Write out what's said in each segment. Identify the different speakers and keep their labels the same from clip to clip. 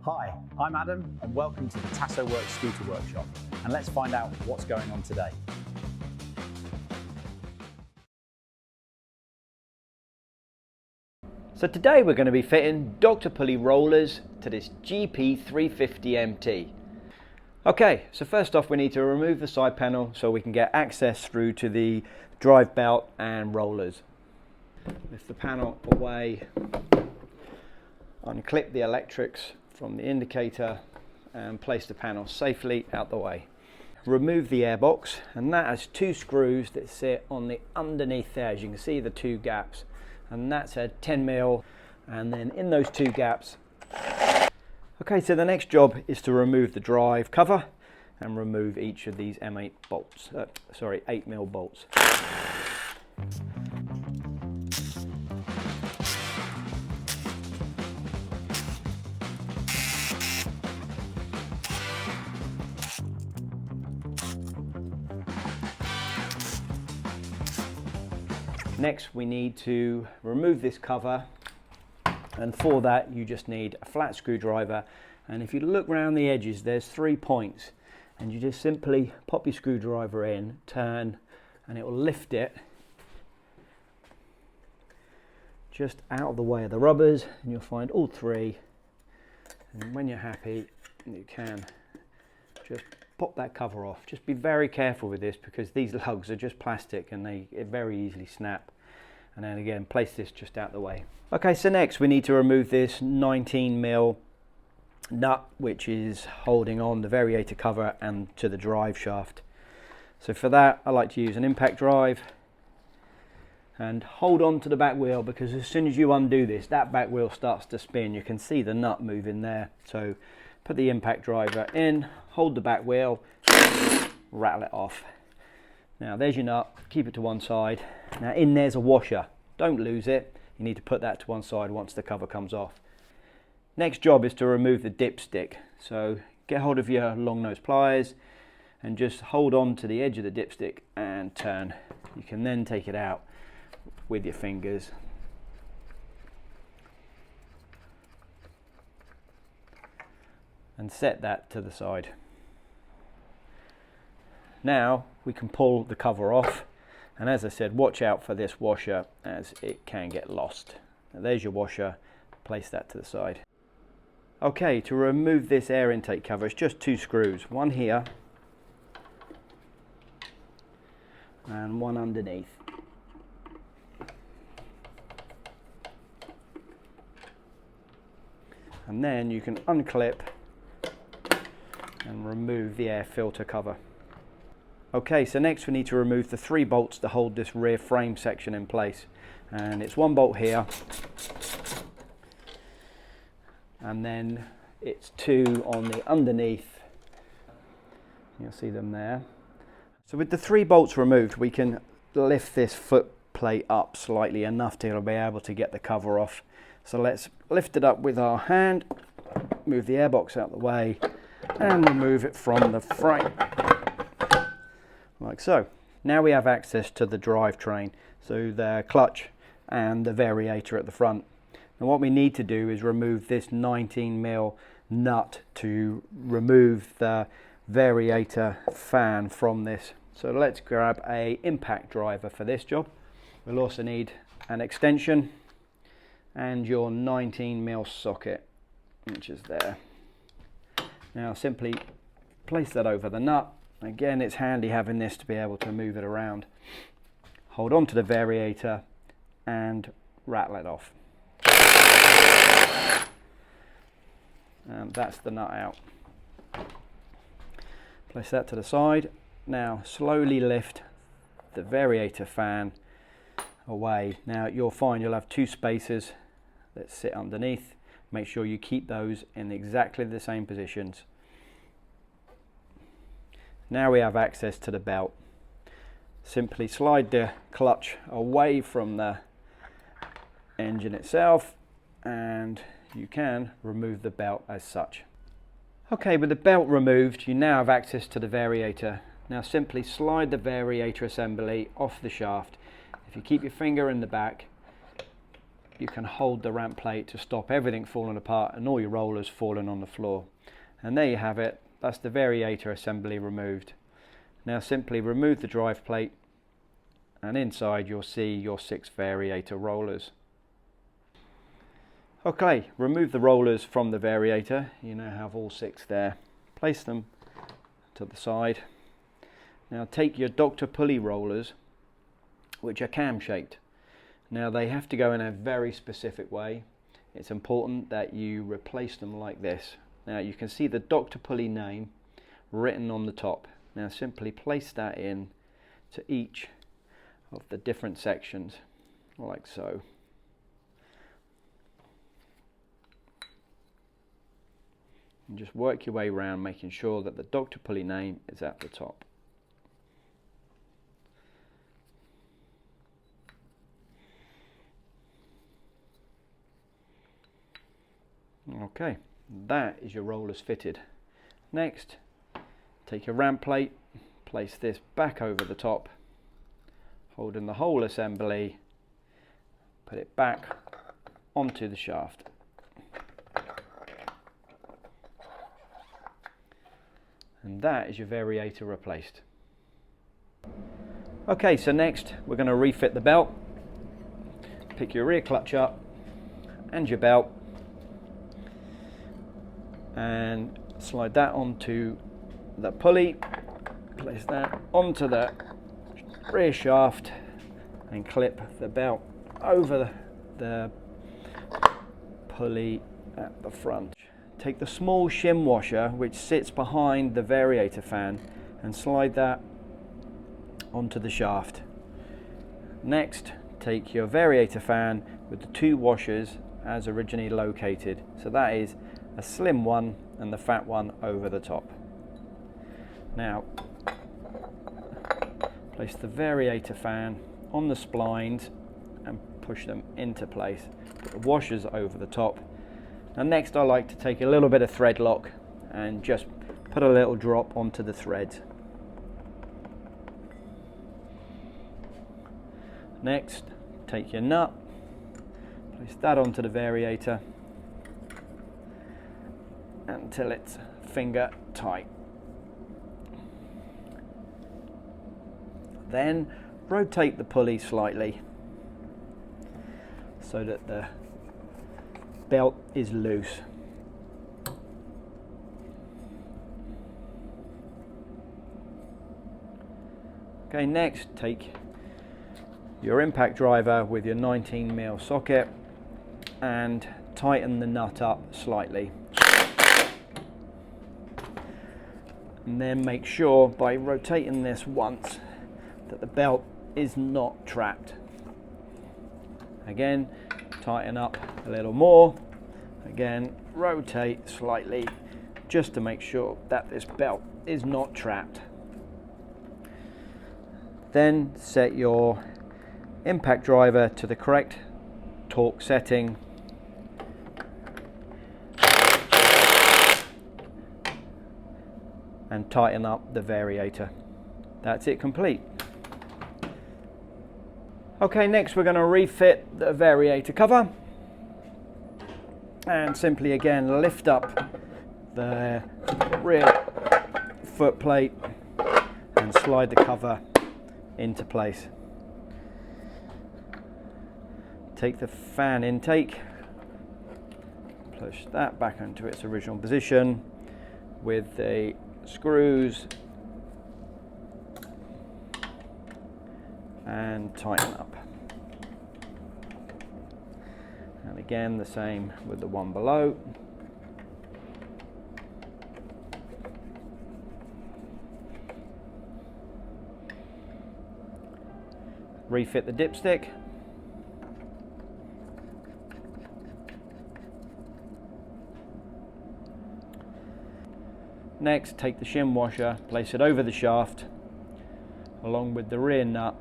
Speaker 1: Hi, I'm Adam and welcome to the Tasso Works Scooter Workshop, and let's find out what's going on today.
Speaker 2: So today we're going to be fitting Dr. Pulley rollers to this GP350 MT. Okay, so first off we need to remove the side panel so we can get access through to the drive belt and rollers. Lift the panel away, unclip the electrics from the indicator and place the panel safely out the way. Remove the airbox, and that has two screws that sit on the underneath there. As you can see, the two gaps, and that's a 10mm, and then in those two gaps. Okay, so the next job is to remove the drive cover and remove each of these M8 bolts, 8mm bolts. Next we need to remove this cover, and for that you just need a flat screwdriver, and if you look around the edges there's 3 points, and you just simply pop your screwdriver in, turn, and it will lift it just out of the way of the rubbers, and you'll find all 3, and when you're happy you can just pop that cover off. Just be very careful with this because these lugs are just plastic and they very easily snap. And then again, place this just out the way. Okay, so next we need to remove this 19mm nut which is holding on the variator cover and to the drive shaft. So for that I like to use an impact drive and hold on to the back wheel, because as soon as you undo this, that back wheel starts to spin. You can see the nut moving there. So put the impact driver in, hold the back wheel, rattle it off. Now there's your nut, keep it to one side. Now in there's a washer, don't lose it. You need to put that to one side once the cover comes off. Next job is to remove the dipstick. So get hold of your long nose pliers and just hold on to the edge of the dipstick and turn. You can then take it out with your fingers. And set that to the side. Now we can pull the cover off, and as I said, watch out for this washer as it can get lost. Now there's your washer, place that to the side. Okay, to remove this air intake cover, it's just 2 screws, one here and one underneath. And then you can unclip and remove the air filter cover. Okay, so next we need to remove the 3 bolts to hold this rear frame section in place, and it's 1 bolt here and then it's 2 on the underneath. You'll see them there. So with the 3 bolts removed, we can lift this foot plate up slightly enough to be able to get the cover off. So let's lift it up with our hand, move the airbox out of the way, and remove it from the frame, like so. Now we have access to the drivetrain, so the clutch and the variator at the front. And what we need to do is remove this 19mm nut to remove the variator fan from this. So let's grab a impact driver for this job. We'll also need an extension and your 19mm socket, which is there. Now simply place that over the nut. Again, it's handy having this to be able to move it around. Hold on to the variator and rattle it off. And that's the nut out. Place that to the side. Now slowly lift the variator fan away. Now you'll find you'll have 2 spacers that sit underneath. Make sure you keep those in exactly the same positions. Now we have access to the belt. Simply slide the clutch away from the engine itself and you can remove the belt as such. Okay, with the belt removed, you now have access to the variator. Now simply slide the variator assembly off the shaft. If you keep your finger in the back, you can hold the ramp plate to stop everything falling apart and all your rollers falling on the floor. And there you have it. That's the variator assembly removed. Now simply remove the drive plate, and inside you'll see your 6 variator rollers. Okay, remove the rollers from the variator. You now have all 6 there. Place them to the side. Now take your Dr. Pulley rollers, which are cam shaped. Now they have to go in a very specific way. It's important that you replace them like this. Now you can see the Dr. Pulley name written on the top. Now simply place that in to each of the different sections, like so. And just work your way around, making sure that the Dr. Pulley name is at the top. Okay, that is your rollers fitted. Next, take your ramp plate, place this back over the top, holding the whole assembly, put it back onto the shaft. And that is your variator replaced. Okay, so next we're going to refit the belt. Pick your rear clutch up and your belt and slide that onto the pulley. Place that onto the rear shaft and clip the belt over the pulley at the front. Take the small shim washer which sits behind the variator fan and slide that onto the shaft. Next, take your variator fan with the 2 washers as originally located. So that is a slim one and the fat one over the top. Now, place the variator fan on the splines and push them into place. Put the washers over the top. And next I like to take a little bit of thread lock and just put a little drop onto the threads. Next, take your nut, place that onto the variator until it's finger tight. Then rotate the pulley slightly so that the belt is loose. Okay, next take your impact driver with your 19mm socket and tighten the nut up slightly. And then make sure by rotating this once that the belt is not trapped. Again, tighten up a little more. Again, rotate slightly just to make sure that this belt is not trapped. Then set your impact driver to the correct torque setting. And tighten up the variator. That's it complete. Okay, next we're going to refit the variator cover. And simply again lift up the rear foot plate and slide the cover into place. Take the fan intake, push that back into its original position with the screws and tighten up. And again the same with the one below. Refit the dipstick. Next, take the shim washer, place it over the shaft along with the rear nut.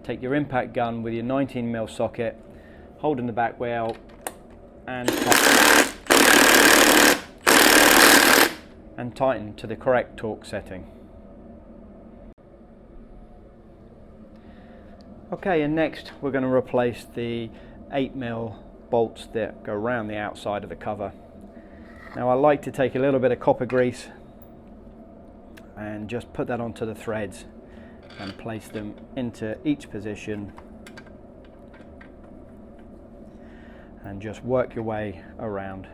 Speaker 2: Take your impact gun with your 19mm socket, holding the back wheel and tighten to the correct torque setting. Okay, and next we're going to replace the 8mm bolts that go around the outside of the cover. Now I like to take a little bit of copper grease and just put that onto the threads and place them into each position and just work your way around.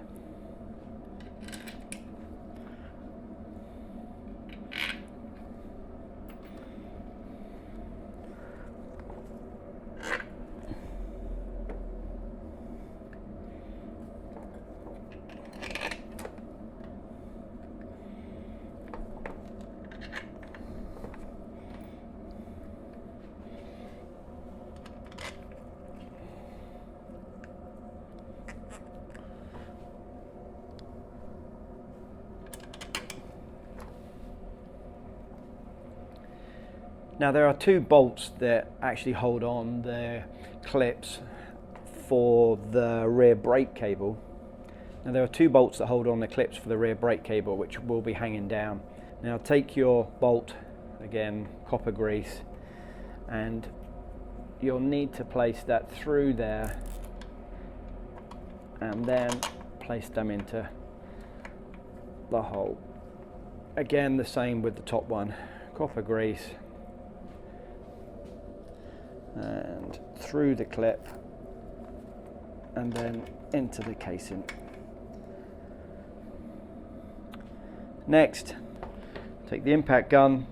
Speaker 2: Now there are two bolts that actually hold on the clips for the rear brake cable. Now there are two bolts that hold on the clips for the rear brake cable, which will be hanging down. Now take your bolt, again copper grease, and you'll need to place that through there and then place them into the hole. Again the same with the top one, copper grease and through the clip and then into the casing. Next, take the impact gun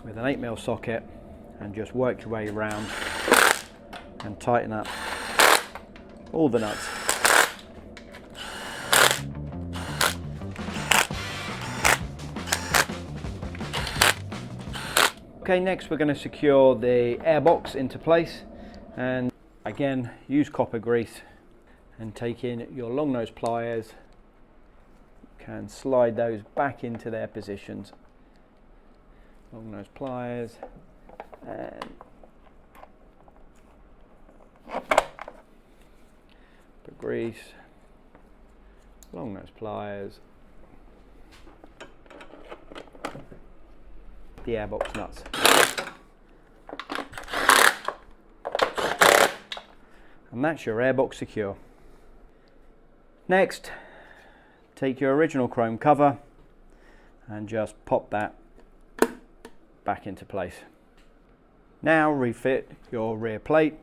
Speaker 2: with an 8mm socket and just work your way around and tighten up all the nuts. Okay, next we're going to secure the airbox into place, and again use copper grease and take in your long nose pliers. You can slide those back into their positions. Long nose pliers and copper grease, long nose pliers, the airbox nuts. And that's your airbox secure. Next, take your original chrome cover and just pop that back into place. Now refit your rear plate.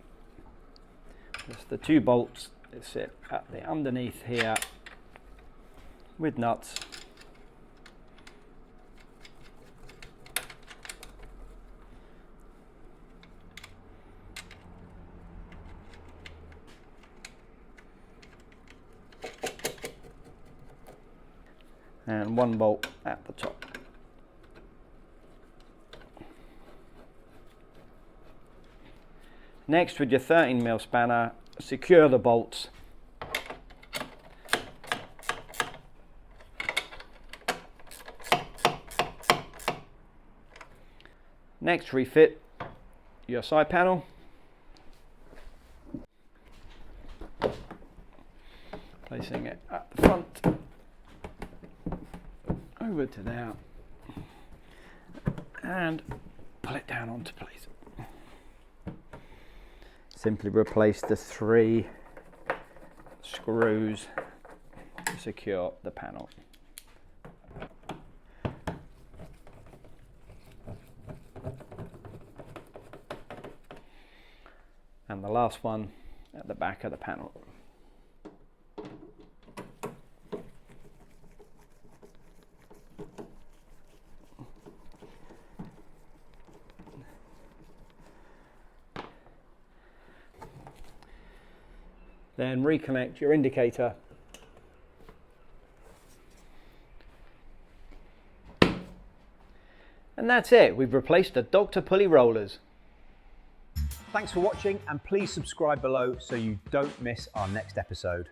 Speaker 2: Just the two bolts that sit at the underneath here with nuts. And one bolt at the top. Next, with your 13mm spanner, secure the bolts. Next, refit your side panel. Placing it at the front. Over to there and pull it down onto place. Simply replace the 3 screws to secure the panel. And the last one at the back of the panel. Then reconnect your indicator. And that's it, we've replaced the Dr. Pulley rollers.
Speaker 1: Thanks for watching, and please subscribe below so you don't miss our next episode.